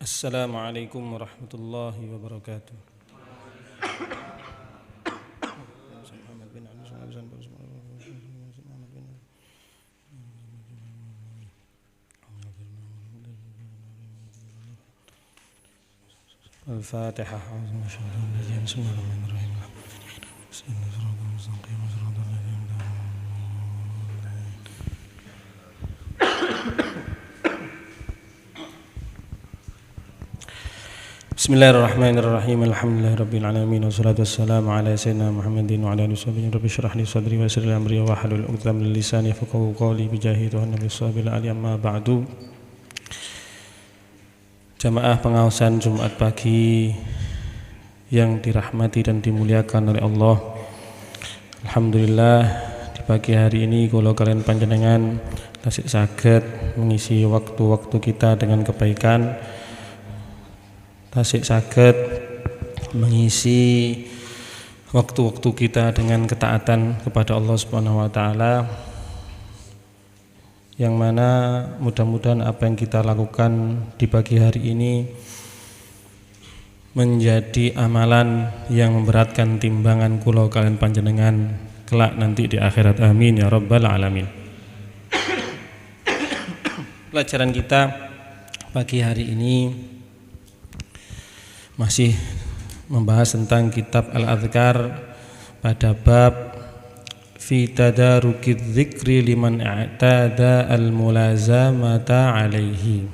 Assalamualaikum warahmatullahi wabarakatuh. Al-Fatihah. Bismillahirrahmanirrahim. Bismillahirrahmanirrahim. Alhamdulillahirabbil alamin wassalatu wassalamu ala sayyidina Muhammadin wa ala alihi washabihi. Rabbi shrah li sadri wa yassir li amri wa hlul 'uqdatam min lisani yafqahu qawli bi jahi Tuhan Nabi sallallahu alaihi amma ba'du. Jamaah pengawasan Jumat pagi yang dirahmati dan dimuliakan oleh Allah. Alhamdulillah di pagi hari ini kula kalian panjenengan tasih saged mengisi waktu-waktu kita dengan kebaikan, tasik saged mengisi waktu-waktu kita dengan ketaatan kepada Allah Subhanahu wa taala, yang mana mudah-mudahan apa yang kita lakukan di pagi hari ini menjadi amalan yang memberatkan timbangan kula kalian panjenengan kelak nanti di akhirat. Amin ya rabbal alamin. Pelajaran kita pagi hari ini masih membahas tentang kitab Al-Adhkar pada bab fi tadarukiz dzikri liman i'tada al-mulazamata alaihi.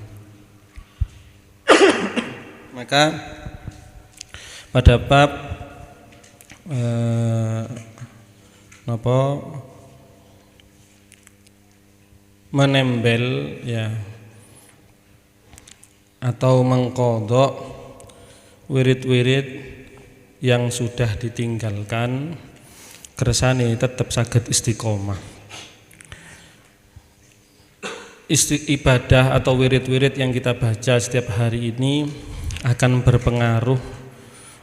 Maka pada bab menembel ya atau mengqadha wirid-wirid yang sudah ditinggalkan kersane tetap saged istiqomah. Ibadah atau wirid-wirid yang kita baca setiap hari ini akan berpengaruh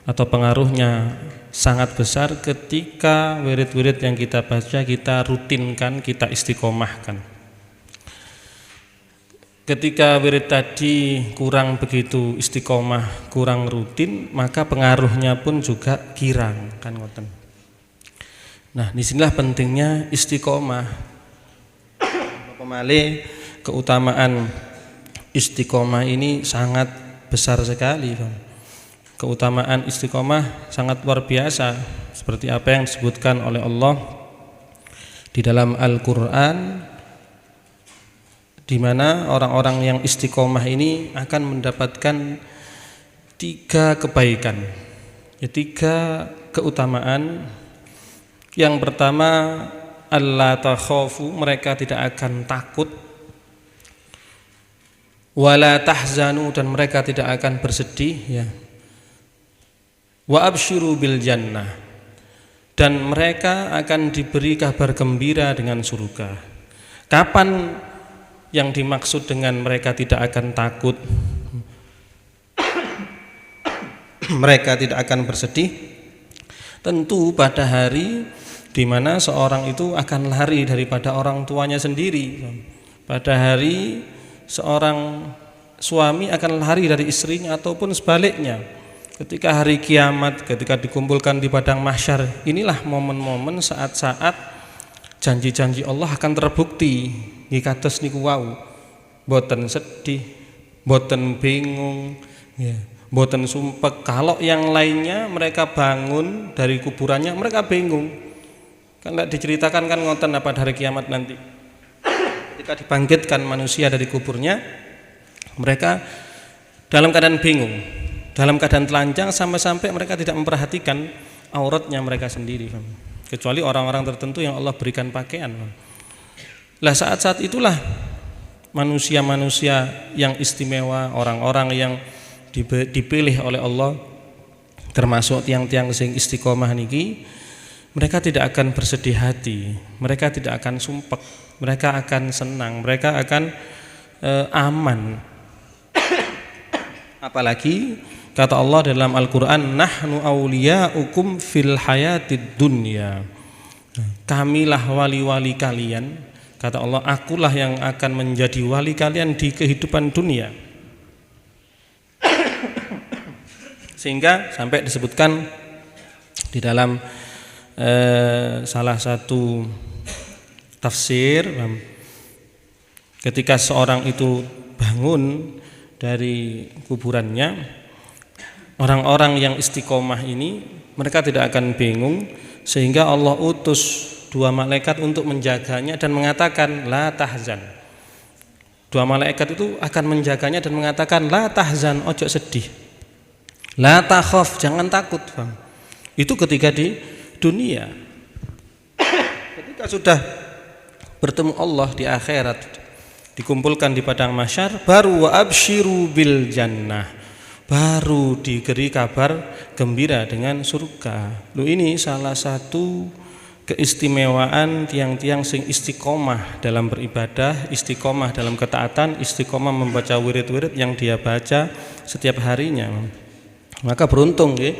atau pengaruhnya sangat besar ketika wirid-wirid yang kita baca kita rutinkan, kita istiqomahkan. Ketika wirid tadi kurang begitu istiqomah, kurang rutin, maka pengaruhnya pun juga girang, kan ngoten. Nah, disinilah pentingnya istiqomah. Pemale keutamaan istiqomah ini sangat besar sekali, Bang. Keutamaan istiqomah sangat luar biasa, seperti apa yang disebutkan oleh Allah di dalam Al-Qur'an, di mana orang-orang yang istiqomah ini akan mendapatkan 3 kebaikan, ya, 3 keutamaan. Yang pertama, alla takhafu, mereka tidak akan takut, wala tahzanu, dan mereka tidak akan bersedih, ya, wa absyiru bil jannah, dan mereka akan diberi kabar gembira dengan surga. Kapan yang dimaksud dengan mereka tidak akan takut, mereka tidak akan bersedih? Tentu pada hari di mana seorang itu akan lari daripada orang tuanya sendiri. Pada hari seorang suami akan lari dari istrinya ataupun sebaliknya. Ketika hari kiamat, ketika dikumpulkan di padang mahsyar, inilah momen-momen saat-saat janji-janji Allah akan terbukti. Nggih kados niku wau, boten sedih, boten bingung, ya, boten sumpek. Kalau yang lainnya mereka bangun dari kuburannya mereka bingung. Kan tidak diceritakan kan ngoten pada hari kiamat nanti. Ketika dibangkitkan manusia dari kuburnya, mereka dalam keadaan bingung, dalam keadaan telanjang, sampai-sampai mereka tidak memperhatikan auratnya mereka sendiri, kecuali orang-orang tertentu yang Allah berikan pakaian. Lah saat-saat itulah manusia-manusia yang istimewa, orang-orang yang dipilih oleh Allah, termasuk tiang-tiang sing istiqomah niki, mereka tidak akan bersedih hati, mereka tidak akan sumpek, mereka akan senang, mereka akan aman. Apalagi kata Allah dalam Al-Qur'an, nahnu awliya'ukum fil hayatid dunya, kamilah wali-wali kalian. Kata Allah, akulah yang akan menjadi wali kalian di kehidupan dunia. Sehingga sampai disebutkan di dalam salah satu tafsir, ketika seorang itu bangun dari kuburannya, orang-orang yang istiqomah ini mereka tidak akan bingung, sehingga Allah utus 2 malaikat untuk menjaganya dan mengatakan la tahzan. 2 malaikat itu akan menjaganya dan mengatakan la tahzan, ojo sedih, la takhaf, jangan takut. Itu ketika di dunia. Ketika sudah bertemu Allah di akhirat, dikumpulkan di padang mahsyar, baru wa absyiru bil jannah, baru diberi kabar gembira dengan surga. Ini salah satu keistimewaan tiang-tiang sing istiqomah dalam beribadah, istiqomah dalam ketaatan, istiqomah membaca wirid-wirid yang dia baca setiap harinya. Maka beruntung ya,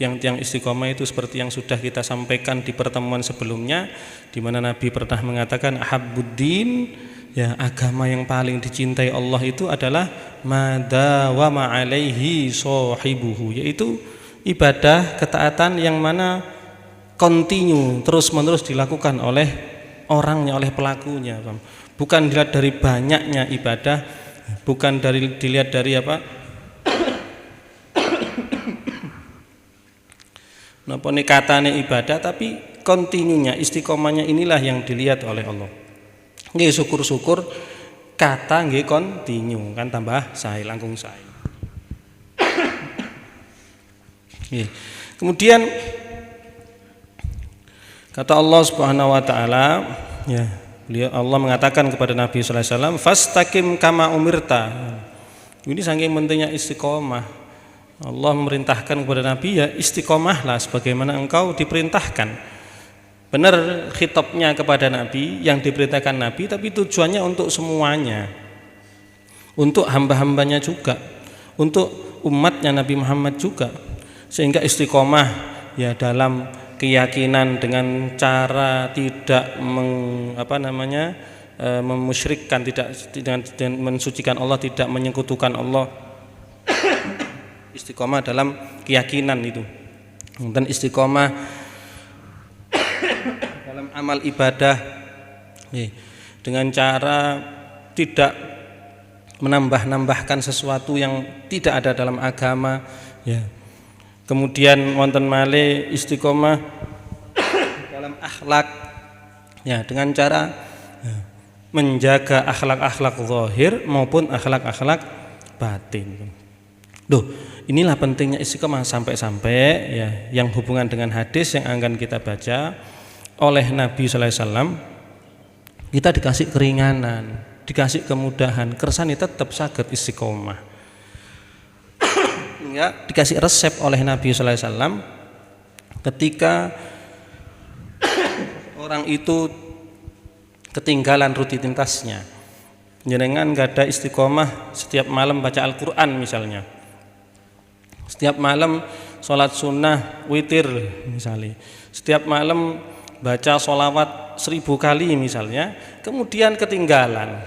tiang-tiang istiqomah itu seperti yang sudah kita sampaikan di pertemuan sebelumnya, di mana Nabi pernah mengatakan ahabbuddin, ya, agama yang paling dicintai Allah itu adalah madawama alaihi sahibuhu, yaitu ibadah ketaatan yang mana kontinu terus-menerus dilakukan oleh orangnya, oleh pelakunya. Bukan dilihat dari banyaknya ibadah, bukan dilihat dari napa katane ibadah, tapi kontinunya, istiqomahnya inilah yang dilihat oleh Allah. Nggih, syukur-syukur kata nggih kontinu, kan tambah sae, langkung sae. Kemudian kata Allah Subhanahu wa taala, ya, Allah mengatakan kepada Nabi sallallahu alaihi wasallam, fastaqim kama umirta. Ini saking pentingnya istiqomah. Allah memerintahkan kepada Nabi, ya istiqomahlah sebagaimana engkau diperintahkan. Benar khitabnya kepada Nabi, yang diperintahkan Nabi, tapi tujuannya untuk semuanya, untuk hamba-hambanya juga, untuk umatnya Nabi Muhammad juga. Sehingga istiqomah ya dalam keyakinan dengan cara tidak memusyrikkan, tidak dengan mensucikan Allah, tidak menyekutukan Allah. Istiqomah dalam keyakinan itu, dan istiqomah dalam amal ibadah dengan cara tidak menambah-nambahkan sesuatu yang tidak ada dalam agama, ya. Kemudian wonten malih istiqomah dalam akhlak, ya, dengan cara menjaga akhlak-akhlak zahir maupun akhlak-akhlak batin. Inilah pentingnya istiqomah, sampai-sampai ya yang hubungan dengan hadis yang akan kita baca oleh Nabi sallallahu alaihi wasallam, kita dikasih keringanan, dikasih kemudahan, kersane tetap saged istiqomah. Ya, dikasih resep oleh Nabi sallallahu alaihi wasallam ketika orang itu ketinggalan rutinitasnya. Jenengan gak ada istiqomah setiap malam baca Al-Qur'an misalnya, setiap malam sholat sunnah witir misalnya, setiap malam baca sholawat 1000 kali misalnya, kemudian ketinggalan,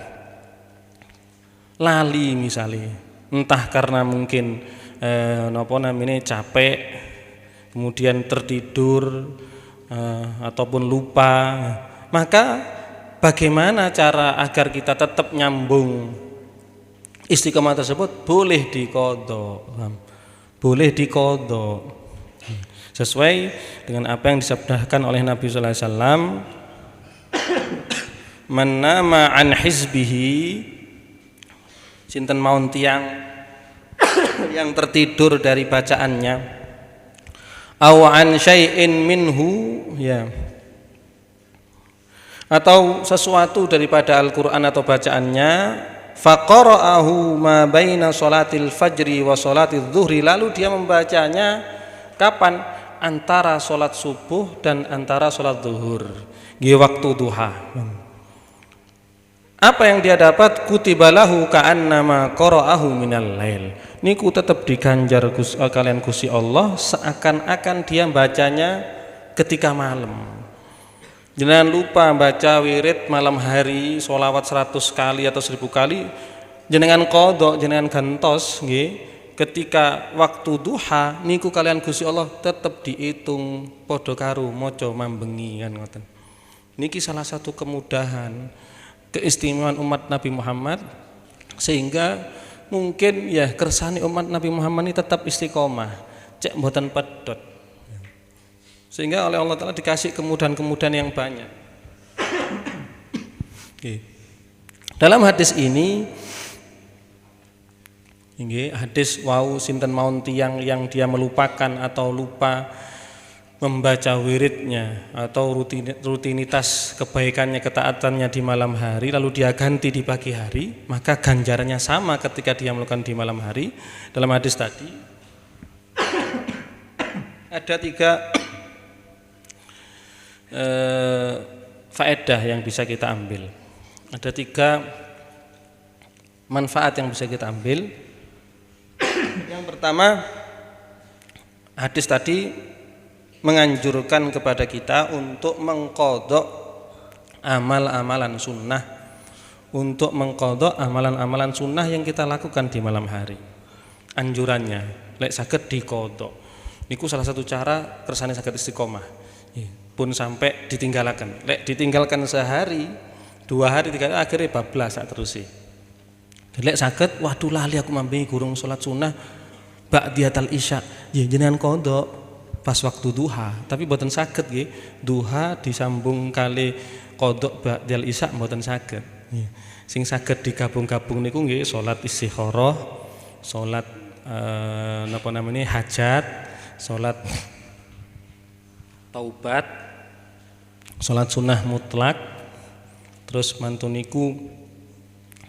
lali misalnya, entah karena mungkin capek, kemudian tertidur, ataupun lupa, maka bagaimana cara agar kita tetap nyambung istiqomah tersebut? Boleh diqadha sesuai dengan apa yang disabdakan oleh Nabi sallallahu alaihi wasallam, man nama an hizbihi, sinten maun tiang yang tertidur dari bacaannya, aw an syai'in minhu, ya, atau sesuatu daripada Al-Qur'an atau bacaannya, faqara'ahu ma baina sholatil fajri wa sholatil zuhri, lalu dia membacanya kapan? Antara sholat subuh dan antara sholat zuhur, waktu duha. Apa yang dia dapat? Kutibalahu ka'annama qara'ahu minal lail, niku tetap diganjar kalian Gusti Allah seakan-akan dia bacanya ketika malam. Jangan lupa baca wirid malam hari, sholawat 100 kali atau 1000 kali, jenengan qadha, jenengan gantos nggih, ketika waktu duha niku kalian Gusti Allah tetap dihitung padha karo maca mambengi kan ngoten. Niki salah satu kemudahan keistimewaan umat Nabi Muhammad, sehingga mungkin ya kersane umat Nabi Muhammad ini tetap istiqomah, cek mboten pedot. Sehingga oleh Allah Ta'ala dikasih kemudahan-kemudahan yang banyak. Dalam hadis ini, hadis wau sinten mawon tiyang yang dia melupakan atau lupa membaca wiridnya atau rutinitas kebaikannya, ketaatannya di malam hari lalu dia ganti di pagi hari, maka ganjarannya sama ketika dia melakukan di malam hari. Dalam hadis tadi ada 3 faedah yang bisa kita ambil, ada 3 manfaat yang bisa kita ambil. Yang pertama, hadis tadi menganjurkan kepada kita untuk mengqadha amal-amalan sunnah, untuk mengqadha amalan-amalan sunnah yang kita lakukan di malam hari. Anjurannya lek saged diqadha niku salah satu cara kersane saged istiqomah. Pun sampai ditinggalkan, lek ditinggalkan sehari, 2 hari, 3 hari akhirnya bablas sak terus. Lek saged waduh lali aku mambengi gurung salat sunnah ba'diyatal isya, ya jenengan qadha pas waktu duha, tapi mboten saged nggih. Duha disambung kali qadha ba'dal isya mboten saged. Sing saged digabung-gabung niku nggih salat istikharah, salat napa namanya hajat, salat taubat, salat sunnah mutlak, terus mantun niku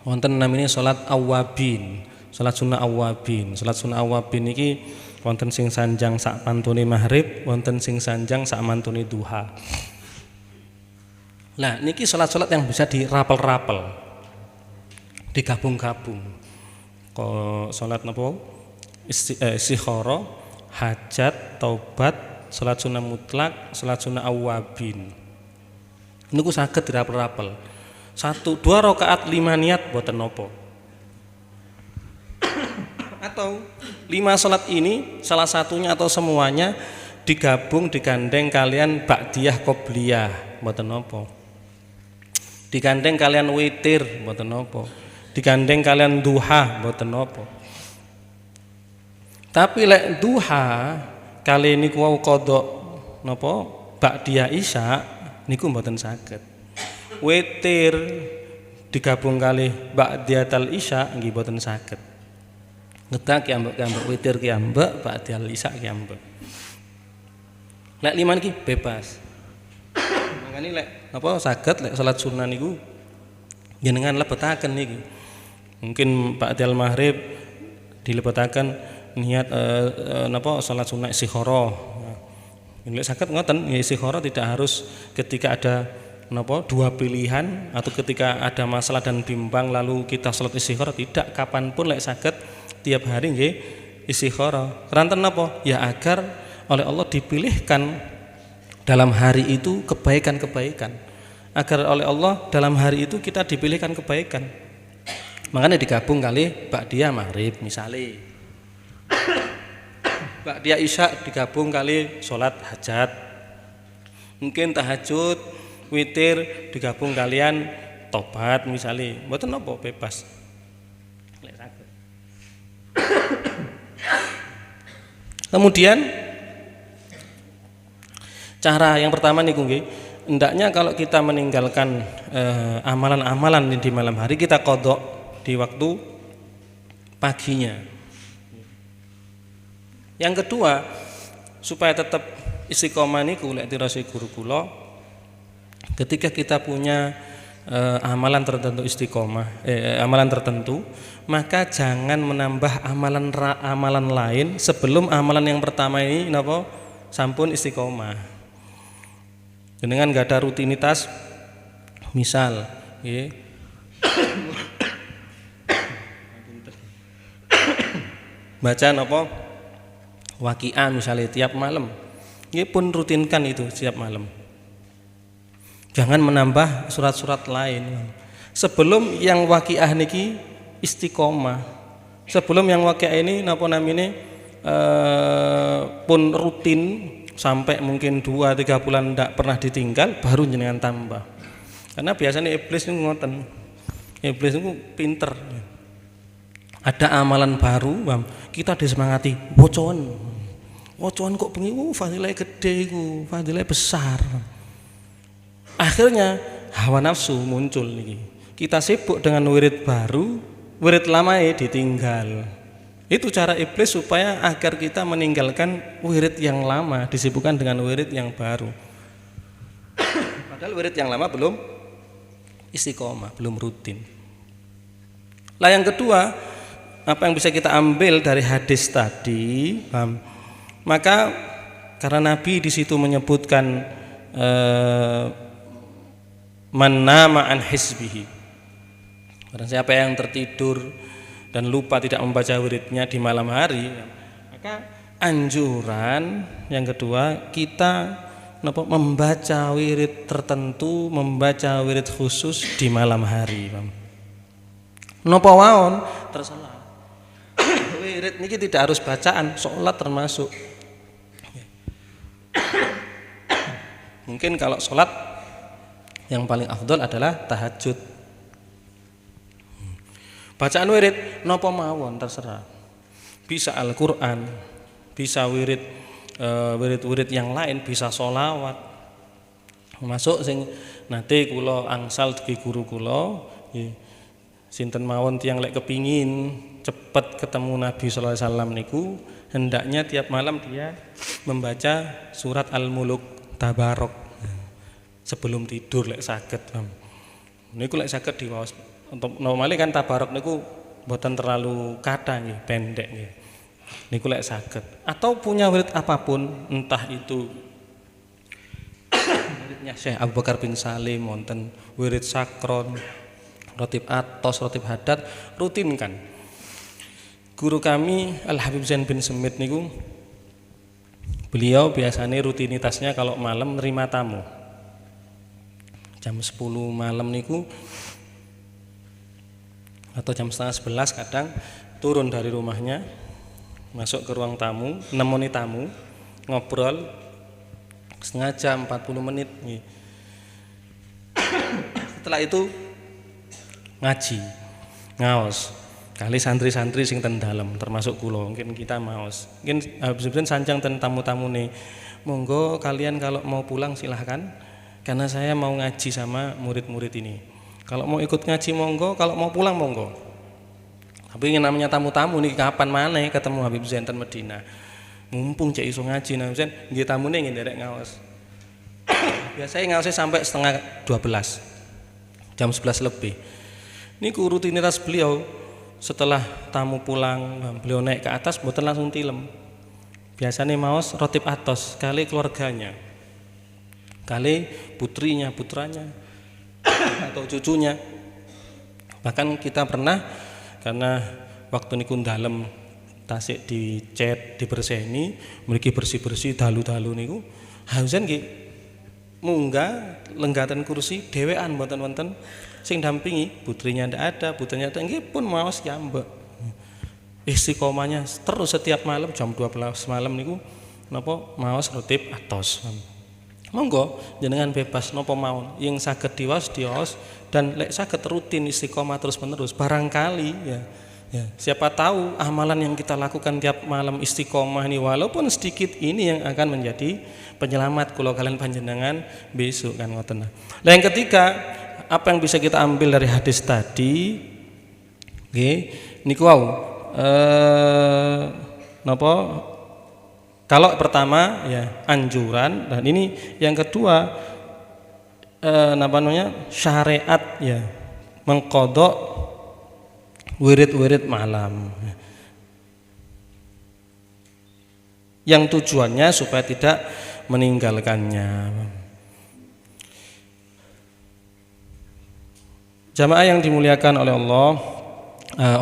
wonten namanya salat awabin, salat sunnah awabin. Salat sunnah awabin niki wonten sing sanjang sak pantune maghrib, wonten sing sanjang sak mantune duha. Nah, niki salat-salat yang bisa dirapel-rapel, digabung-gabung. Kok salat napa? Istikharah, hajat, taubat, salat sunnah mutlak, salat sunnah awabin. Niku saged dirapel-rapel. 1-2 rakaat 5 niat boten napa. Atau 5 salat ini salah satunya atau semuanya digabung digandeng kalian ba'diyah qobliyah mboten napa. Digandeng kalian witir mboten napa. Digandeng kalian duha mboten napa. Tapi lek duha kali niku wau qadha napa ba'diyah isya niku mboten saged. Witir digabung kali ba'diyatal isya nggih mboten saged. Ngedak ki ambek witir ki ambek ba'dal isya ki ambek. Lek 5 niki bebas. Makane lek apa saged lek salat sunnah niku jenengan lebetaken niki. Mungkin ba'dal maghrib dilebetaken niat napa salat sunnah istikharah. Lek saged ngoten istikharah tidak harus ketika ada napa 2 pilihan atau ketika ada masalah dan bimbang lalu kita salat istikharah, tidak, kapanpun lek saged tiap hari nggih istikharah. Keranten napa? Ya agar oleh Allah dipilihkan dalam hari itu kebaikan-kebaikan. Agar oleh Allah dalam hari itu kita dipilihkan kebaikan. Makanya digabung kali ba'diyah maghrib misale. Ba'diyah isya digabung kali salat hajat. Mungkin tahajud, witir digabung kalian tobat misale. Mboten napa bebas. Lek saged. Kemudian cara yang pertama niku nggih, hendaknya kalau kita meninggalkan amalan-amalan di malam hari kita qadha di waktu paginya. Yang kedua, supaya tetap istiqomah niku lek dirasi guru kula, ketika kita punya amalan tertentu istiqomah, amalan tertentu, maka jangan menambah amalan lain sebelum amalan yang pertama ini napa sampun istiqomah. Dengan gak ada rutinitas, misal, baca napa waqiah misalnya tiap malam, pun rutinkan itu tiap malam. Jangan menambah surat-surat lain sebelum yang waqiah niki istiqomah. Sebelum yang wakil ini napa namine pun rutin sampai mungkin 2-3 bulan tidak pernah ditinggal, baru jenengan tambah. Karena biasanya iblis itu ngoten. Iblis itu pinter. Ada amalan baru, kita disemangati, wocoan kok bengi, fadilahnya gede iku, fadilahnya besar. Akhirnya hawa nafsu muncul nih. Kita sibuk dengan wirid baru, wirid lama ditinggal. Itu cara iblis supaya agar kita meninggalkan wirid yang lama, disibukkan dengan wirid yang baru. Padahal wirid yang lama belum istiqomah, belum rutin. Lah yang kedua, apa yang bisa kita ambil dari hadis tadi? Maka karena Nabi di situ menyebutkan man nama an hisbihi, barang siapa yang tertidur dan lupa tidak membaca wiridnya di malam hari, maka anjuran yang kedua kita membaca wirid tertentu, membaca wirid khusus di malam hari. Napa waon terserah. Wirid niki tidak harus bacaan, sholat termasuk. Mungkin kalau sholat yang paling afdol adalah tahajud. Bacaan wirid napa mawon terserah. Bisa Al-Qur'an, bisa wirid wirid yang lain, bisa sholawat. Masuk sing nate kula angsal dugi guru kula, sinten mawon tiyang lek kepingin cepet ketemu Nabi sallallahu alaihi wasallam niku, hendaknya tiap malam dia membaca surat Al-Muluk Tabarok sebelum tidur lek saged. Niku lek saged diwaos. Untuk normale kan Tabarok niku mboten terlalu kathah nggih, pendek nggih. Niku lek saged. Atau punya wirid apapun, entah itu wiridnya Syekh Abu Bakar bin Salim, wonten wirid sakron, rotib atos, rotib hadat, rutinkan. Guru kami Al Habib Zain bin Semit niku, beliau biasanya rutinitasnya kalau malam nerima tamu. Jam 10 malam niku atau jam setengah 11 kadang turun dari rumahnya, masuk ke ruang tamu, nemoni tamu, ngobrol setengah jam 40 menit. Setelah itu ngaji, ngaos. Kali santri-santri sing ten dalem termasuk kula, mungkin kita maos. Mungkin habis-habisan sanjang ten tamu-tamu nih. Monggo kalian kalau mau pulang silahkan, karena saya mau ngaji sama murid-murid ini. Kalau mau ikut ngaji monggo, kalau mau pulang monggo. Tapi yang namanya tamu-tamu nih kapan mana ketemu Habib Zain ten Medina. Mumpung cek iso ngaji Habib Zain, nggih tamune nggih nderek ngaos. Biasanya ngaosnya sampai setengah 12. Jam 11 lebih. Niku rutinitas beliau. Setelah tamu pulang, beliau naik ke atas mboten langsung tilem. Biasanya maos rotib atos kali keluarganya, kali putrinya, putranya atau cucunya. Bahkan kita pernah, karena waktu niku dalem tasik dicet, dibersihni, mriki bersih-bersih dalu-dalu niku, Hausan nggih munggah lenggatan kursi dhewean mboten wonten sing dampingi, putrinya ndak ada, putranya ada, nggih pun maos kiambek. Istiqomahnya terus setiap malam jam 12 malam niku napa maos rotib atos. Monggo jenengan bebas napa mawon, yang saged diwaos diwaos, dan lek saged rutin istiqomah terus-menerus barangkali ya siapa tahu amalan yang kita lakukan tiap malam istiqomah ini walaupun sedikit ini yang akan menjadi penyelamat kula kalian panjenengan besok kan ngoten. Lah yang ketiga, apa yang bisa kita ambil dari hadis tadi? Nggih, niku wau napa? Kalau pertama ya anjuran, dan ini yang kedua napa namanya? Syariat ya, mengqadha wirid-wirid malam. Yang tujuannya supaya tidak meninggalkannya. Jamaah yang dimuliakan oleh Allah,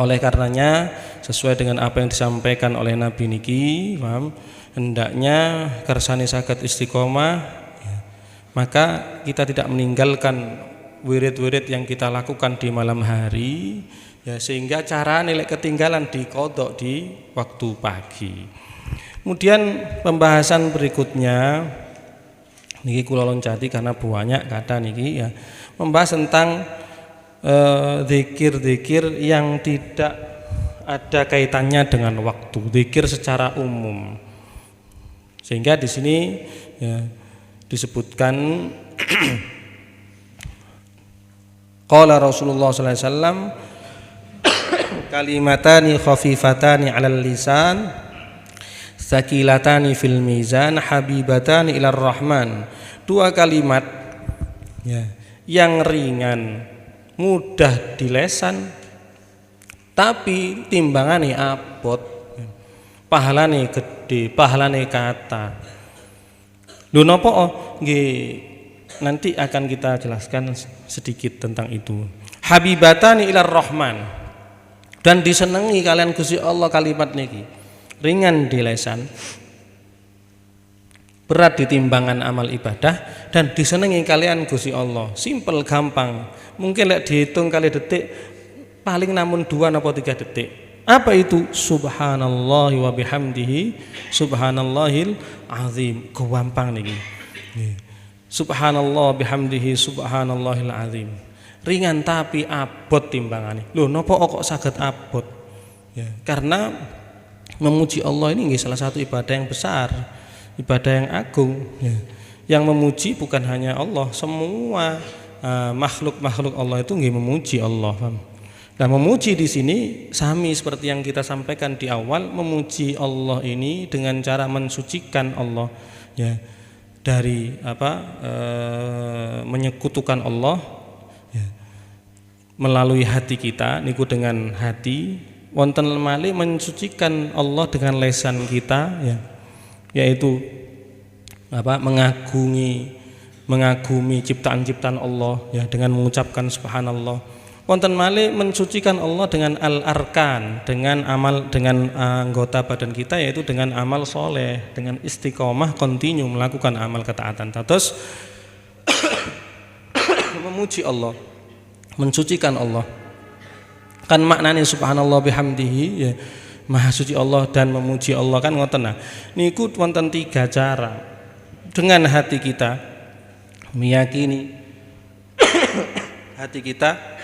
oleh karenanya sesuai dengan apa yang disampaikan oleh Nabi niki, paham? Hendaknya kersane saged istiqomah, maka kita tidak meninggalkan wirid-wirid yang kita lakukan di malam hari, Ya, sehingga cara nilai ketinggalan dikodok di waktu pagi. Kemudian pembahasan berikutnya niki kula loncati karena banyak kata niki ya, membahas tentang zikir-zikir yang tidak ada kaitannya dengan waktu, zikir secara umum. Sehingga di sini ya, disebutkan qala Rasulullah sallallahu alaihi wasallam kalimatani khafifatani 'alal lisan sakilatani fil mizan habibatani ilar rahman. Dua kalimat ya, yang ringan, mudah di lesan, tapi timbangane abot, pahalane gede, pahalane kata. Lho napa nggih, nanti akan kita jelaskan sedikit tentang itu. Habibatani ilar rahman, dan disenangi kalian Gusti Allah kalimat niki, ringan di lesan, berat di timbangan amal ibadah, dan disenangi kalian Gusti Allah. Simpel, gampang, mungkin lek dihitung kali detik paling namun 2 atau 3 detik. Apa itu? Subhanallah wa bihamdihi subhanallahil azim. Gampang niki. Subhanallah bihamdihi subhanallahil azim. Ringan tapi abot timbangannya. Loh napa kok saged abot? Ya, karena memuji Allah ini salah satu ibadah yang besar, ibadah yang agung ya. Yang memuji bukan hanya Allah, semua makhluk-makhluk Allah itu memuji Allah. Nah, memuji di sini sami seperti yang kita sampaikan di awal, memuji Allah ini dengan cara mensucikan Allah ya, dari menyekutukan Allah ya, melalui hati kita niku, dengan hati wonten malih mensucikan Allah dengan lesan kita ya, yaitu mengagumi ciptaan-ciptaan Allah ya, dengan mengucapkan subhanallah. Wonten malih mensucikan Allah dengan al-arkan, dengan amal, dengan anggota badan kita, yaitu dengan amal soleh, dengan istiqomah kontinu melakukan amal ketaatan. Terus memuji Allah, mensucikan Allah. Kan maknanya subhanallah bihamdihi ya, maha suci Allah dan memuji Allah kan ngoten. Nah, niku wonten 3 cara. Dengan hati kita meyakini hati kita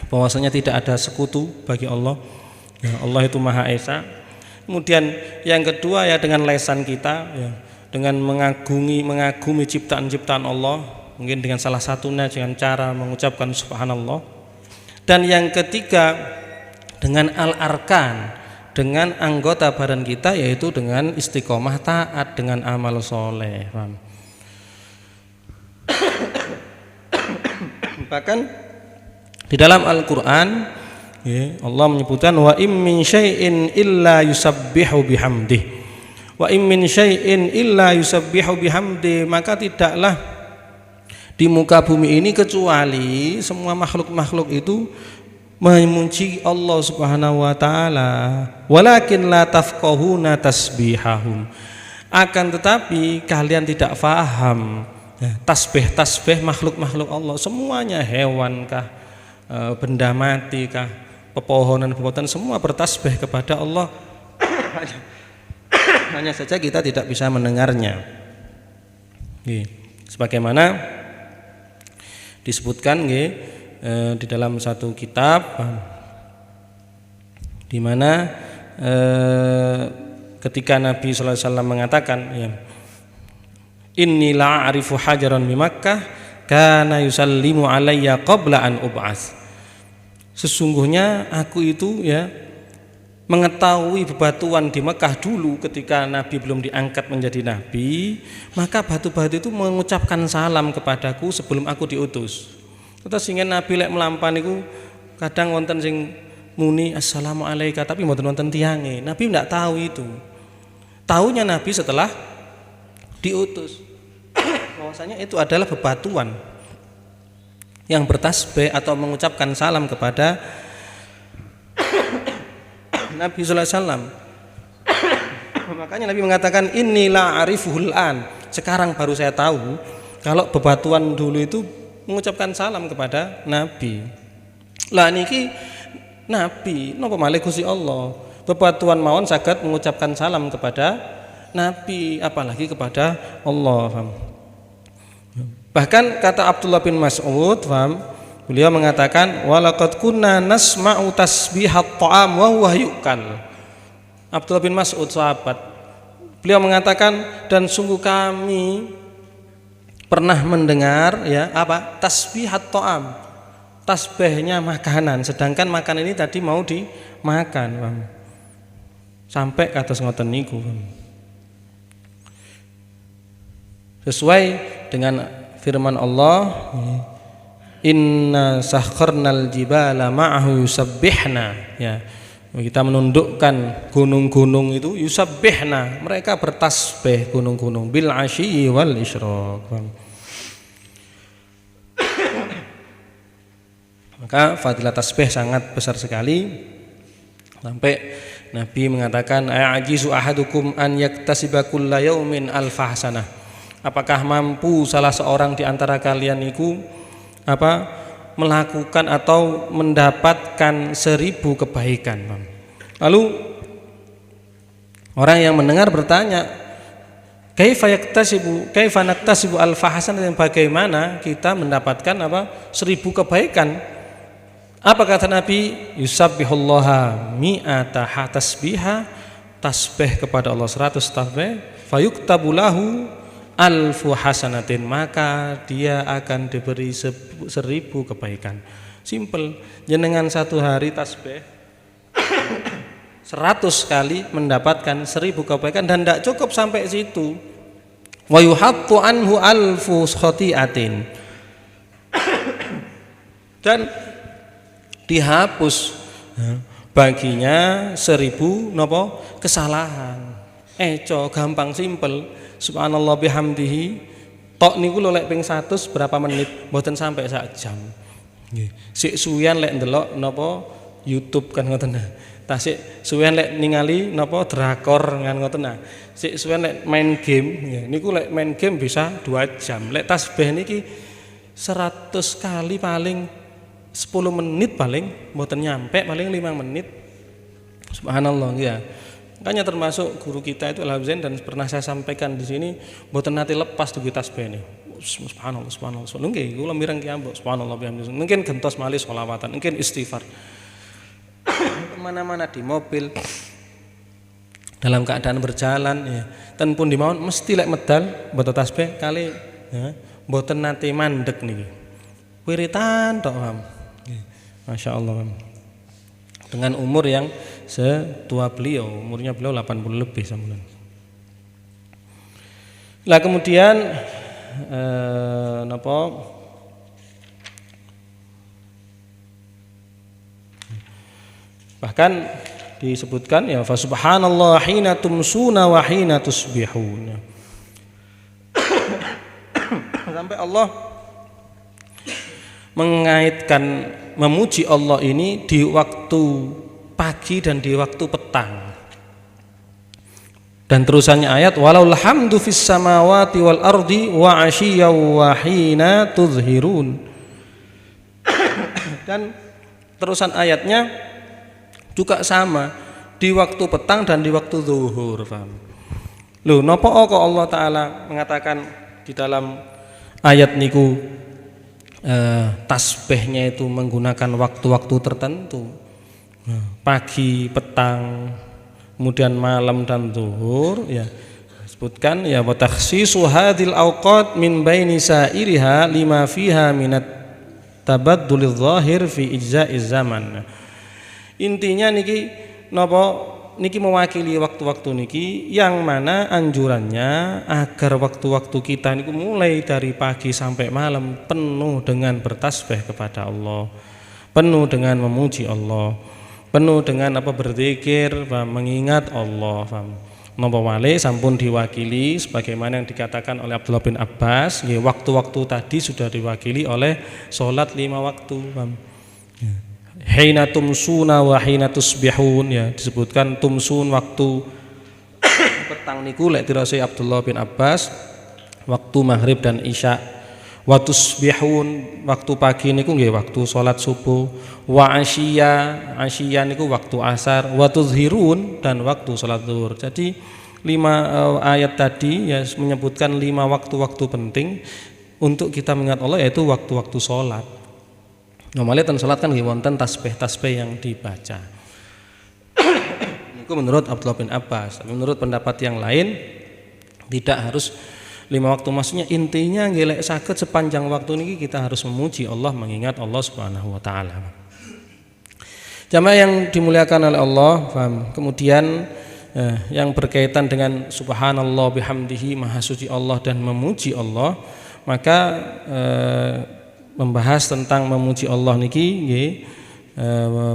bahwasanya tidak ada sekutu bagi Allah ya, Allah itu Maha Esa. Kemudian yang kedua ya, dengan lesan kita ya, dengan mengagumi ciptaan-ciptaan Allah, mungkin dengan salah satunya dengan cara mengucapkan subhanallah. Dan yang ketiga dengan al-arkan, dengan anggota badan kita, yaitu dengan istiqomah taat, dengan amal soleh. Bahkan di dalam Al-Quran ya, Allah menyebutkan wa im min syai'in illa yusabbihu bihamdih, wa im min syai'in illa yusabbihu bihamdih, maka tidaklah di muka bumi ini kecuali semua makhluk-makhluk itu memuji Allah Subhanahu wa taala, walakin la tafqahuna tasbihahum, akan tetapi kalian tidak faham ya, tasbih makhluk-makhluk Allah, semuanya hewan kah, benda mati kah, pepohonan semua bertasbih kepada Allah. Hanya saja kita tidak bisa mendengarnya. Sebagaimana disebutkan di dalam satu kitab, di mana ketika Nabi sallallahu alaihi wasallam mengatakan ya, inni la a'rifu hajaran bi Makkah kana yusallimu alayya qabla an ub'ats. Sesungguhnya aku itu ya mengetahui bebatuan di Mekah dulu ketika Nabi belum diangkat menjadi Nabi, maka batu-batu itu mengucapkan salam kepadaku sebelum aku diutus. Terus sehingga Nabi lek melampan itu kadang wonten sing muni assalamualaikum, tapi mboten wonten tiange. Nabi tidak tahu itu. Tahunya Nabi setelah diutus. Bahwasanya itu adalah bebatuan yang bertasbih atau mengucapkan salam kepada Nabi sallallahu alaihi wasallam. Makanya Nabi mengatakan inilah arifuhul an, sekarang baru saya tahu kalau bebatuan dulu itu mengucapkan salam kepada Nabi. Lah niki nabi, napa malih Gusti Allah. Bebatuan mawon saged mengucapkan salam kepada nabi, apalagi kepada Allah. Bahkan kata Abdullah bin Mas'ud, beliau mengatakan walaqad kunna nasma'u tasbihat ta'am wa huwa yu'kal. Abdullah bin Mas'ud sahabat, beliau mengatakan dan sungguh kami pernah mendengar ya apa tasbihat ta'am, tasbihnya makanan, sedangkan makan ini tadi mau dimakan. Sampai kados ngoten niku. Sesuai dengan firman Allah, inna sakharnal jibala ma'ahu yusabbihna, ya. Kita menundukkan gunung-gunung itu yusabbihna, mereka bertasbih gunung-gunung bil asyi wal isyraq. Maka fadilah tasbih sangat besar sekali, sampai Nabi mengatakan a'ajizu ahadukum an yaktasiba kulla yaumin alfa hasanah. Apakah mampu salah seorang di antara kalian itu melakukan atau mendapatkan 1000 kebaikan? Lalu orang yang mendengar bertanya, kaifa naktasibu alfa hasanah, bagaimana kita mendapatkan 1000 kebaikan? Apa kata Nabi? Yusabbihullaha mi'ata tasbihah, tasbih kepada Allah 100 tasbih, fayuktabu lahu alfu hasanatin, maka dia akan diberi 1000 kebaikan. Simple, jenengan satu hari tasbih 100 kali mendapatkan 1000 kebaikan, dan tidak cukup sampai situ. Wa yuhattu anhu alfu khati'atin, dan dihapus baginya 1000 kesalahan. Gampang simpel. Subhanallah bihamdihi tok niku lho lek ping 100 berapa menit, mboten sampai sak jam. Nggih. Sik suwian lek ndelok YouTube kan ngoten. Tasik suwian lek ningali drakor kan ngoten. Sik suwian lek main game, nggih. Niku lek main game bisa 2 jam. Lek tasbih niki 100 kali paling 10 menit, paling mboten nyampe, paling 5 menit. Subhanallah ya. Makanya termasuk guru kita itu Al-Habzain, dan pernah saya sampaikan di sini, mboten nate lepas tuh tasbih ini. Subhanallah, subhanallah. Nggih, kula mireng ki ambek subhanallah bihamdihi. Mungkin gentos malih sholawatan, mungkin istighfar. Kemana-mana di mobil, dalam keadaan berjalan ya. Ten pun di mawon mesti lek medal mboten tasbih kali ya, mboten nate mandek niki. Wiritan tok, Masya Allah, dengan umur yang setua beliau, umurnya beliau 80 lebih sampun. Lah kemudian bahkan disebutkan ya fa subhanallah hina tumsuna wa hina tusbihun. Sampai Allah mengaitkan memuji Allah ini di waktu pagi dan di waktu petang. Dan terusannya ayat walaul hamdu fis samawati wal ardi wa asyiya wa hina tuzhirun. Dan terusan ayatnya juga sama, di waktu petang dan di waktu zuhur. Loh, napa kok Allah taala mengatakan di dalam ayat niku tasbihnya itu menggunakan waktu-waktu tertentu, pagi, petang, kemudian malam dan zuhur ya. Sebutkan ya wa takhsisu hadhil awqat min baini sa'iriha lima fiha minat tabaddulidz zahir fi ijza'iz zaman. Intinya niki napa niki mewakili waktu-waktu niki yang mana anjurannya agar waktu-waktu kita niku mulai dari pagi sampai malam penuh dengan bertasbih kepada Allah, penuh dengan memuji Allah, penuh dengan berzikir dan mengingat Allah. Napa wale sampun diwakili sebagaimana yang dikatakan oleh Abdullah bin Abbas, waktu-waktu tadi sudah diwakili oleh salat 5 waktu. Hina tumsuna wa hina tusbihun ya, disebutkan tumsun waktu petang niku lek dirasai Abdullah bin Abbas waktu maghrib dan isya, Wa tusbihun, waktu pagi niku nggih waktu salat subuh. Wa asya niku waktu asar. Wa tuzhirun, dan waktu salat zuhur. Jadi 5 ayat tadi ya menyebutkan 5 waktu-waktu penting untuk kita mengingat Allah, yaitu waktu-waktu salat. Normalnya ten salat kan nggih wonten tasbih-tasbih yang dibaca. Itu menurut Abdullah bin Abbas. Menurut pendapat yang lain tidak harus 5 waktu, maksudnya intinya nggih lek saged sepanjang waktu niki kita harus memuji Allah, mengingat Allah Subhanahu wa taala. Jamaah yang dimuliakan oleh Allah, paham? Kemudian yang berkaitan dengan subhanallah bihamdihi, maha suci Allah dan memuji Allah, maka membahas tentang memuji Allah niki nggih,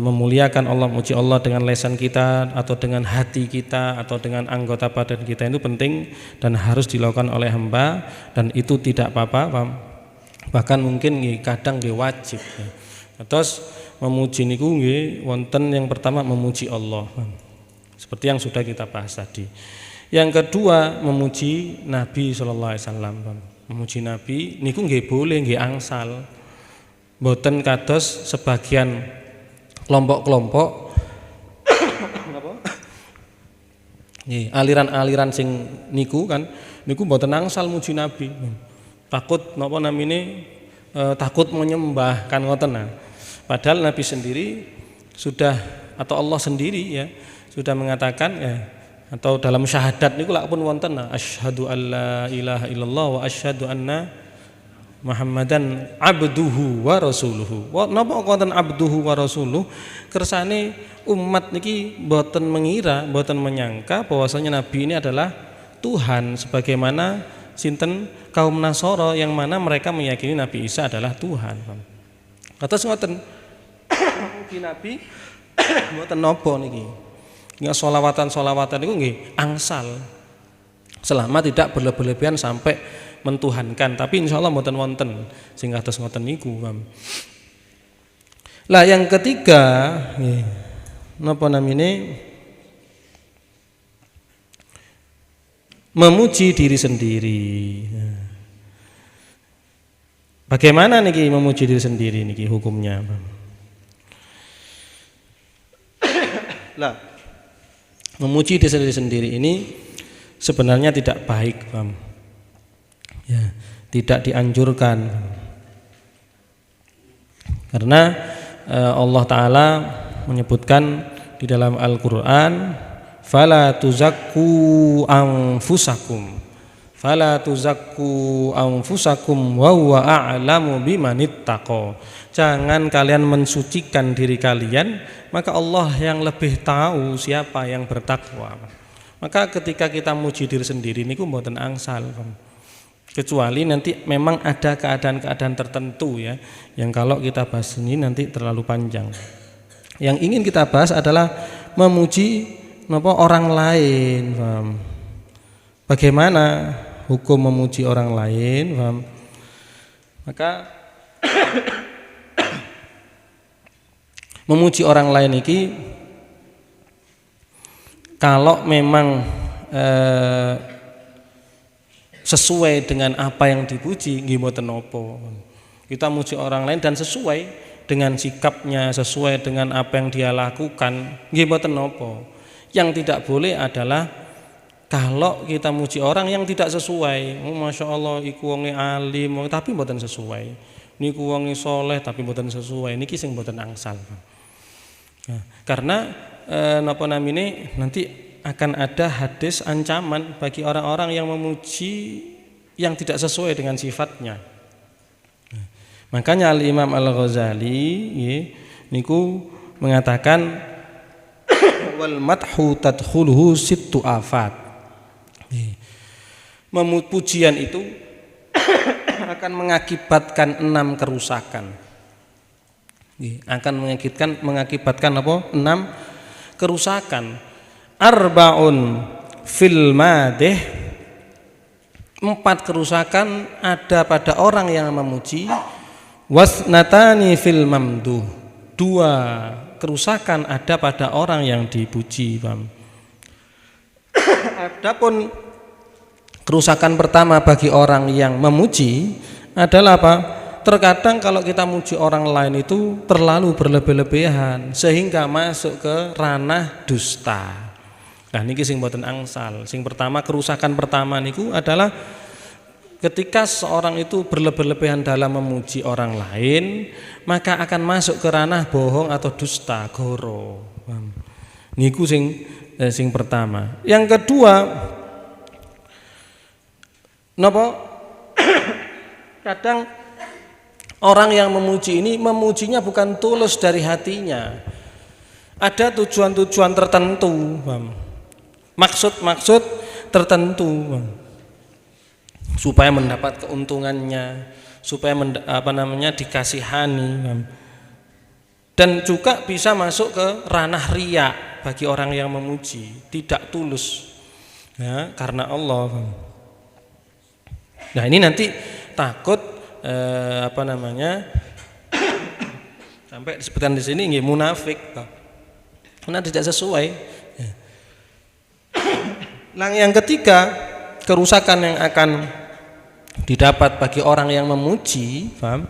memuliakan Allah, memuji Allah dengan lisan kita atau dengan hati kita atau dengan anggota badan kita itu penting dan harus dilakukan oleh hamba, dan itu tidak apa-apa, bahkan mungkin kadang wajib. Terus memuji niku nggih wonten yang pertama memuji Allah, seperti yang sudah kita bahas tadi. Yang kedua memuji Nabi sallallahu alaihi wasallam. Memuji Nabi niku nggih boleh nggih angsal, mboten kados sebagian kelompok-kelompok aliran-aliran sing niku kan niku mboten angsal muji Nabi, takut napa namine takut menyembah kan ngoten. Padahal Nabi sendiri sudah, atau Allah sendiri ya sudah mengatakan ya, atau dalam syahadat niku lak pun wonten, asyhadu alla ilaha illallah wa asyhadu anna Muhammadan abduhu wa rasuluhu. Napa wonten abduhu wa rasuluh? Kersane umat niki boten mengira, boten menyangka bahwasanya Nabi ini adalah Tuhan, sebagaimana sinten kaum Nasara yang mana mereka meyakini Nabi Isa adalah Tuhan. Kados ngoten. Mugi Nabi mboten napa niki. Nggih sholawatan niku nggih angsal. Selama tidak berlebihan sampai mentuhankan, tapi insyaallah mboten wonten sing kados ngoten niku. Lah yang ketiga nggih napa namine memuji diri sendiri. Bagaimana niki memuji diri sendiri niki hukumnya? Lah memuji diri sendiri ini sebenarnya tidak baik, ya, tidak dianjurkan, karena Allah Ta'ala menyebutkan di dalam Al-Quran, fala tuzakku anfusakum wa huwa a'lamu bimanittaqo. Jangan kalian mensucikan diri kalian, maka Allah yang lebih tahu siapa yang bertakwa. Maka ketika kita muji diri sendiri niku mboten angsal, kecuali nanti memang ada keadaan-keadaan tertentu ya, yang kalau kita bahas ini nanti terlalu panjang. Yang ingin kita bahas adalah memuji orang lain, paham? Bagaimana hukum memuji orang lain, paham? Maka memuji orang lain iki kalau memang sesuai dengan apa yang dipuji nggih mboten napa. Kita muji orang lain dan sesuai dengan sikapnya, sesuai dengan apa yang dia lakukan nggih mboten napa. Yang tidak boleh adalah kalau kita muji orang yang tidak sesuai. Masya Allah iku wonge alim tapi mboten sesuai, niku wonge soleh tapi mboten sesuai, niki sing mboten angsal. Nah, karena napa namine nanti akan ada hadis ancaman bagi orang-orang yang memuji yang tidak sesuai dengan sifatnya. Makanya Al-Imam Al-Ghazali niku mengatakan wal madhu tadkhuluhu sittu afat. Pujian itu akan mengakibatkan 6 kerusakan. Akan mengakibatkan apa? 6 kerusakan. Arbaun fil madih, 4 kerusakan ada pada orang yang memuji. Wasnatani fil mamduh, 2 kerusakan ada pada orang yang dipuji. Adapun kerusakan pertama bagi orang yang memuji adalah apa? Terkadang kalau kita muji orang lain itu terlalu berlebih-lebihan sehingga masuk ke ranah dusta. Nah niki sing mboten angsal. Sing pertama, kerusakan pertama niku adalah ketika seorang itu berlebih-lebihan dalam memuji orang lain, maka akan masuk ke ranah bohong atau dusta, goro. Niku sing pertama. Yang kedua, napa? Kadang orang yang memuji ini memujinya bukan tulus dari hatinya. Ada tujuan-tujuan tertentu, maksud-maksud tertentu, supaya mendapat keuntungannya, supaya dikasihani, dan juga bisa masuk ke ranah riya bagi orang yang memuji, tidak tulus ya, karena Allah. Nah ini nanti takut sampai disebutkan di sini nggih munafik, karena tidak sesuai. Nah yang ketiga, kerusakan yang akan didapat bagi orang yang memuji, paham?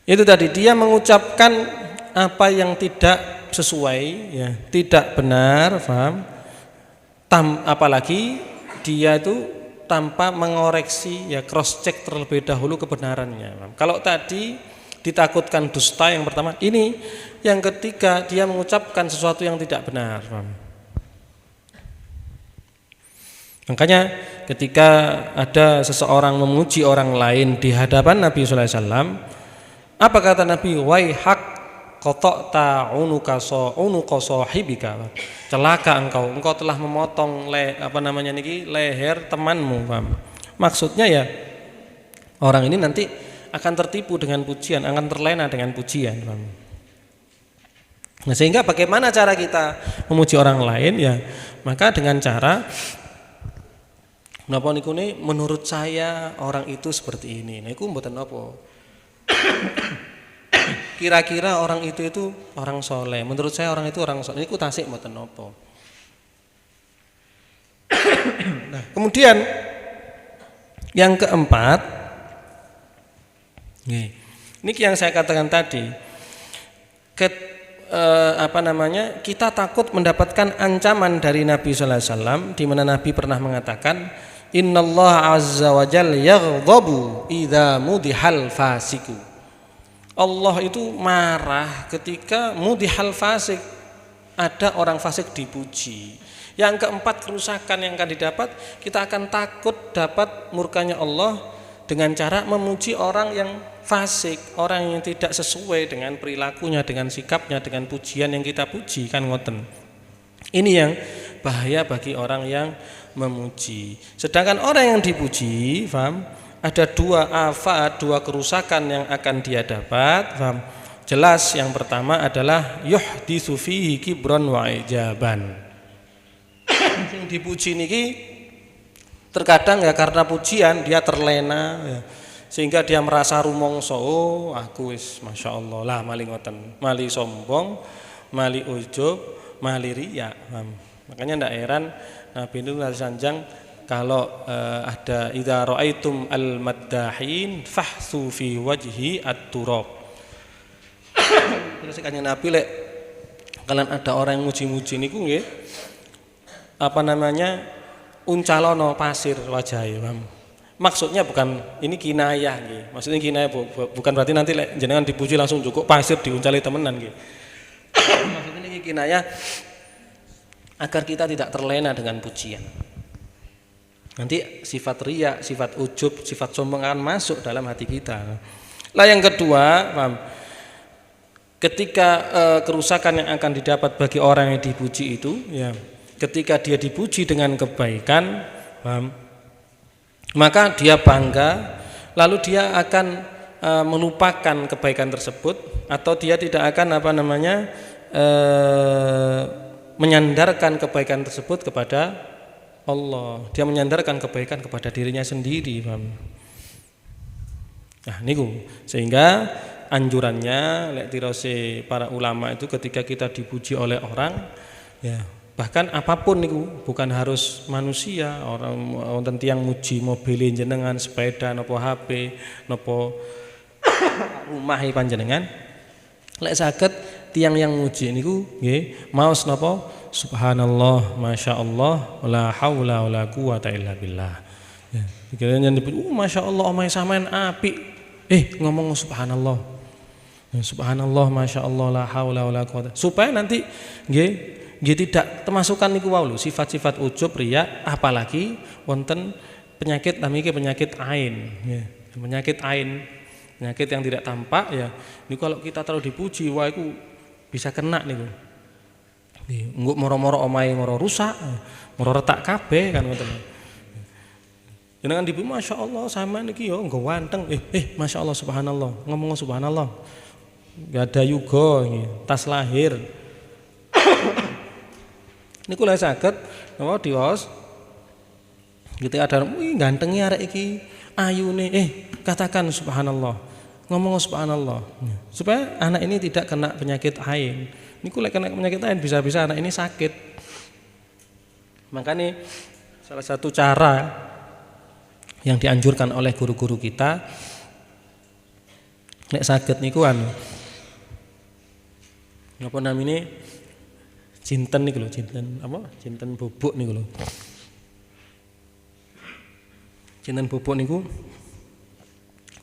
Itu tadi dia mengucapkan apa yang tidak sesuai, ya, tidak benar, paham? Apalagi dia itu tanpa mengoreksi, ya, cross check terlebih dahulu kebenarannya. Paham? Kalau tadi ditakutkan dusta yang pertama, ini yang ketiga dia mengucapkan sesuatu yang tidak benar, paham? Makanya ketika ada seseorang memuji orang lain di hadapan Nabi sallallahu alaihi wasallam, apa kata Nabi? Waihak qata'ta unuka sahibika. Celaka engkau telah memotong leher temanmu, paham? Maksudnya ya, orang ini nanti akan tertipu dengan pujian, akan terlena dengan pujian, paham? Nah, sehingga bagaimana cara kita memuji orang lain, ya, maka dengan cara napa niku ne, menurut saya orang itu seperti ini. Niku mboten napa. Kira-kira orang itu orang soleh. Menurut saya orang itu orang soleh. Niku tasik mboten napa. Nah, kemudian yang keempat, niki yang saya katakan tadi, kita takut mendapatkan ancaman dari Nabi sallallahu alaihi wasallam, di mana Nabi pernah mengatakan, innallaha azza wa jalla yaghdabu idza mudihal fasiku. Allah itu marah ketika mudihal fasik, ada orang fasik dipuji. Yang keempat, kerusakan yang akan didapat, kita akan takut dapat murkanya Allah dengan cara memuji orang yang fasik, orang yang tidak sesuai dengan perilakunya, dengan sikapnya, dengan pujian yang kita puji, kan ngoten. Ini yang bahaya bagi orang yang memuji. Sedangkan orang yang dipuji, paham? Ada dua afat, dua kerusakan yang akan dia dapat, paham? Jelas yang pertama adalah yuhditsu fihi kibran wa ijaban. Yang dipuji niki terkadang ya karena pujian dia terlena, ya, sehingga dia merasa rumangsa, oh aku wis masyaallah lah mali ngoten, mali sombong, mali ujub, mali riya. Makanya ndak heran Nabi itu sanjang kalau ada idza raaitum al-maddahin fahsu fi wajhi at-turab. Terus kanjeng Nabi lek kalian ada orang yang muji-muji niku nggih uncalono pasir wajahe, paham? Maksudnya bukan ini kinayah nggih. Maksudnya kinayah bukan berarti nanti lek jenengan dipuji langsung cukup pasir diuncali temenan nggih. Maksudnya ini kinayah agar kita tidak terlena dengan pujian. Nanti sifat riya, sifat ujub, sifat sombong akan masuk dalam hati kita. Lah yang kedua, paham? Ketika kerusakan yang akan didapat bagi orang yang dipuji itu, ya, ketika dia dipuji dengan kebaikan, paham? Maka dia bangga, lalu dia akan melupakan kebaikan tersebut, atau dia tidak akan menyandarkan kebaikan tersebut kepada Allah. Dia menyandarkan kebaikan kepada dirinya sendiri, paham? Nah niku, sehingga anjurannya lek tirose para ulama itu ketika kita dipuji oleh orang, ya, Bahkan apapun niku, bukan harus manusia, orang wonten tiyang muji mobil jenengan, sepeda napa HP napa rumah panjenengan. Lek saged tiyang yang muji niku nggih maos napa subhanallah masyaallah la haula wala quwata illa billah. Ya, dikira nyebut masyaallah omahe sampean apik. Ngomong subhanallah. Ya, subhanallah masyaallah la haula wala quwata. Supaya nanti nggih tidak termasukkan niku wau lho sifat-sifat ujub riya, apalagi wonten penyakit namanya penyakit ain ya. Penyakit ain, penyakit yang tidak tampak ya. Niku kalau kita terlalu dipuji wah iku bisa kena niku. Nggih, moro-moro omahe moro rusak, moro retak kabeh kan ngoten. Jenengan dipuji masyaallah sampean iki yo nggo wanteng. Masyaallah subhanallah, ngomong subhanallah. Gak ada yuga nggih, tas lahir. Niku lek saged napa diwaos gitu ada gantengi arek iki ayune katakan subhanallah ngomong subhanallah supaya anak ini tidak kena penyakit ain. Niku lek kena penyakit ain bisa-bisa anak ini sakit. Makanya salah satu cara yang dianjurkan oleh guru-guru kita lek saged niku napa namine jinten niku lho, jinten apa? Jinten bubuk niku lho. Jinten bubuk niku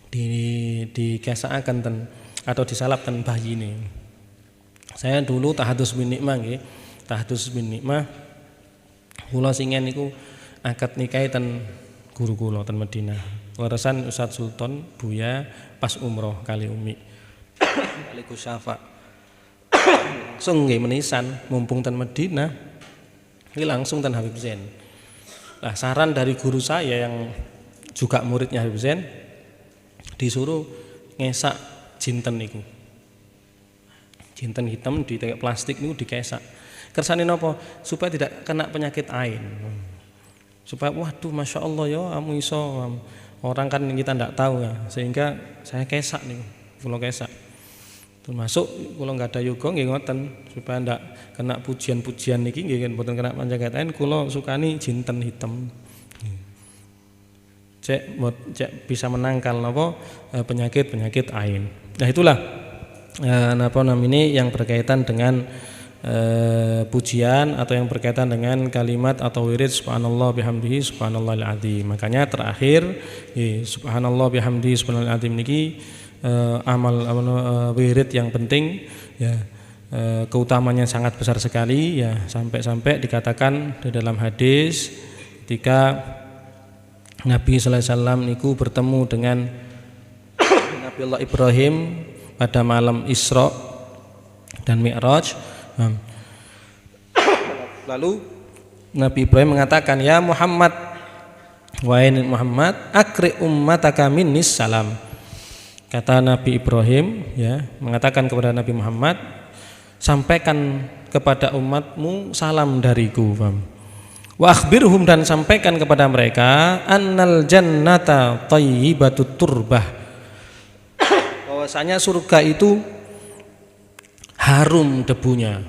dikesakaken ten atau disalapkan bayi ini. Saya dulu tahadus bin nikmah nggih. Tahadus bin nikmah kula singen niku akad nikahi ten guru kula ten Madinah. Warisan Ustaz Sultan Buya pas umroh kali Umi. Kali Gus Syafa. Langsung nggih menisan mumpung ten Madinah ini langsung ten Habib Zain. Nah, saran dari guru saya yang juga muridnya Habib Zain disuruh ngesak jinten niku. Jinten hitam di plastik niku dikesak. Kersane napa? Supaya tidak kena penyakit ain. Supaya waduh Masya Allah ya kamu iso orang kan kita ndak tahu ya. Sehingga saya kesak niku. Kula kesak. Termasuk kula nggak ada yoga nggih ngoten supaya ndak kena pujian-pujian niki nggih mboten kena penyakit ain kula sukani jinten hitam. Cek bisa menangkal napa penyakit ain. Nah itulah napa namine yang berkaitan dengan pujian atau yang berkaitan dengan kalimat atau wirid subhanallah bihamdihi subhanallahil azim. Makanya terakhir subhanallah bihamdihi subhanallahil azim niki amal wirid yang penting ya, keutamanya sangat besar sekali ya, sampai dikatakan di dalam hadis ketika Nabi sallallahu alaihi wasallam niku bertemu dengan Nabi Allah Ibrahim pada malam Isra dan Mi'raj. Lalu Nabi Ibrahim mengatakan, "Ya Muhammad, wahai Muhammad, akri ummataka minnis salam." Kata Nabi Ibrahim ya, mengatakan kepada Nabi Muhammad, sampaikan kepada umatmu salam dariku. Wa akhbirhum, dan sampaikan kepada mereka annal jannata thayyibatut turbah, bahwasanya surga itu harum debunya,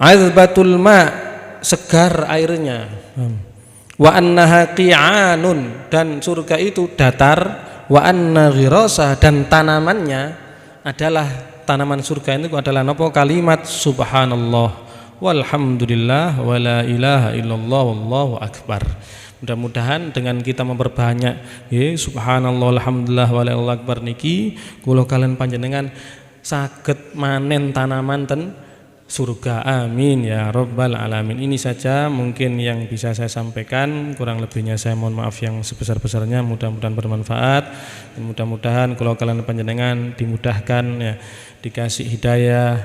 azbatul ma, segar airnya, wa annaha qi'anun, dan surga itu datar, wa anna ghirasa, dan tanamannya adalah tanaman surga itu adalah napa kalimat subhanallah walhamdulillah wala ilaha illallah wallahu akbar. Mudah-mudahan dengan kita memperbanyak subhanallah alhamdulillah wala ilaha akbar niki kula kalian panjenengan saged manen tanaman ten surga, amin ya rabbal alamin. Ini saja mungkin yang bisa saya sampaikan, kurang lebihnya saya mohon maaf yang sebesar-besarnya. Mudah-mudahan bermanfaat, mudah-mudahan kalau kalian panjenengan dimudahkan ya, dikasih hidayah,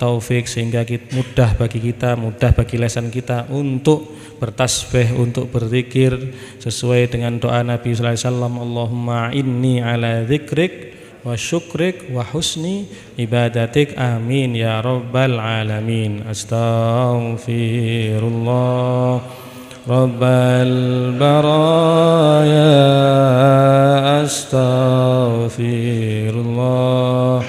taufik, sehingga mudah bagi kita, mudah bagi lisan kita untuk bertasbih, untuk berzikir sesuai dengan doa Nabi sallallahu alaihi wasallam, Allahumma inni ala dzikrik wa syukrik wa husni ibadatik, amin ya rabbal alamin. Astaghfirullah rabbal baraya, astaghfirullah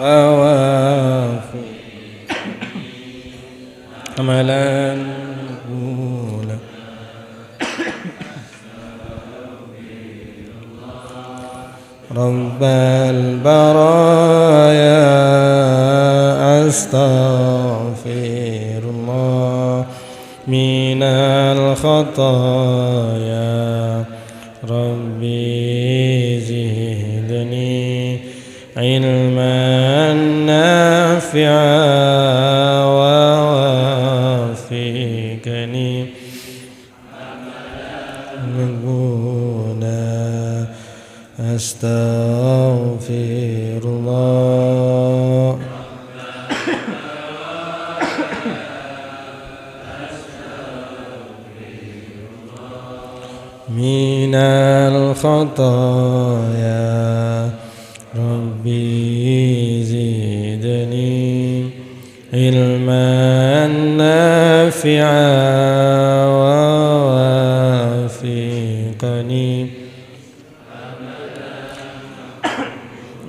ووافي عملا مقبولا رب البرايا أستغفر الله من الخطايا ربي زدني علما نافعا ووفقني مقبولا أستغفر الله من الخطايا ربي زدني علما نافعا ووفقني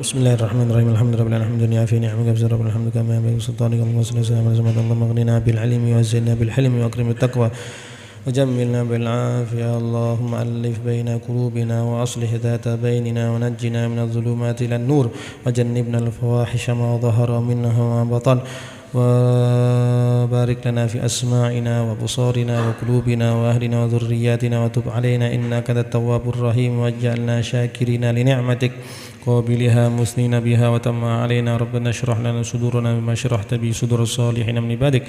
بسم الله الرحمن الرحيم الحمد لله رب العالمين الحمد لله في نعمك بسم رب الحمد كما ينبغي سلطانك اللهم صل وسلم على سيدنا اللهم اغننا بالعلم وزدنا بالحلم واكرم التقوى وجملنا بالعافية اللهم ألف بين قلوبنا وأصلح ذات بيننا ونجنا من الظلمات إلى النور وجنبنا الفواحش ما ظهر منها وما بطن وبارك لنا في أسماعنا وبصارنا وقلوبنا وأهلنا وذرياتنا وتب علينا إنك أنت التواب الرحيم واجعلنا شاكرين لنعمتك قابلها مثنين بها وتم علينا ربنا اشرح لنا صدورنا بما شرحت به صدور الصالحين من عبادك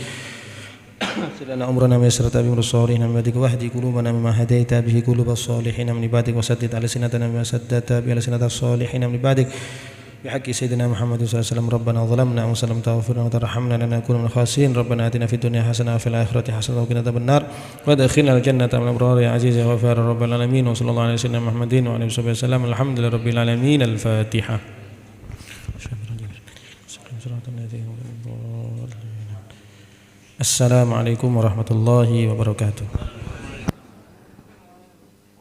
يسر لنا أمرنا ويسر بأمر الصالحين من عبادك واهدي قلوبنا بما هديت به قلوب الصالحين من عبادك وسدد ألسنتنا بما سددت به ألسنة الصالحين من عبادك بحق سيدنا محمد صلى الله عليه وسلم ربنا ظلمنا أنفسنا تغفر لنا وترحمنا لنكون من الخاسرين ربنا آتنا في الدنيا حسنة وفي الآخرة حسنة وقنا عذاب النار وادخلنا الجنة من الأبرار يا عزيز يا غفار رب العالمين وصلى الله على سيدنا محمد وعلى آله وصحبه وسلم الحمد لله رب العالمين الفاتحة السلام عليكم ورحمة الله وبركاته.